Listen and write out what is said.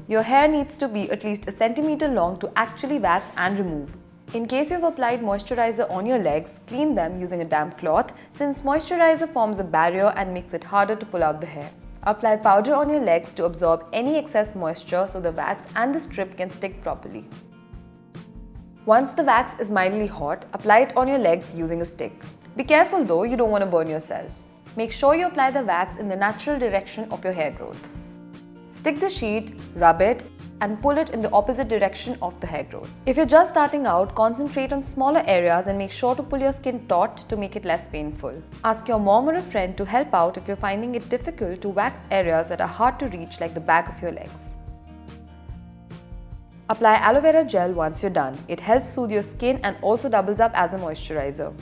Your hair needs to be at least a centimeter long to actually wax and remove. In case you've applied moisturizer on your legs, clean them using a damp cloth since moisturizer forms a barrier and makes it harder to pull out the hair. Apply powder on your legs to absorb any excess moisture so the wax and the strip can stick properly. Once the wax is mildly hot, apply it on your legs using a stick. Be careful though, you don't want to burn yourself. Make sure you apply the wax in the natural direction of your hair growth. Stick the sheet, rub it, and pull it in the opposite direction of the hair growth. If you're just starting out, concentrate on smaller areas and make sure to pull your skin taut to make it less painful. Ask your mom or a friend to help out if you're finding it difficult to wax areas that are hard to reach like the back of your legs. Apply aloe vera gel once you're done. It helps soothe your skin and also doubles up as a moisturizer.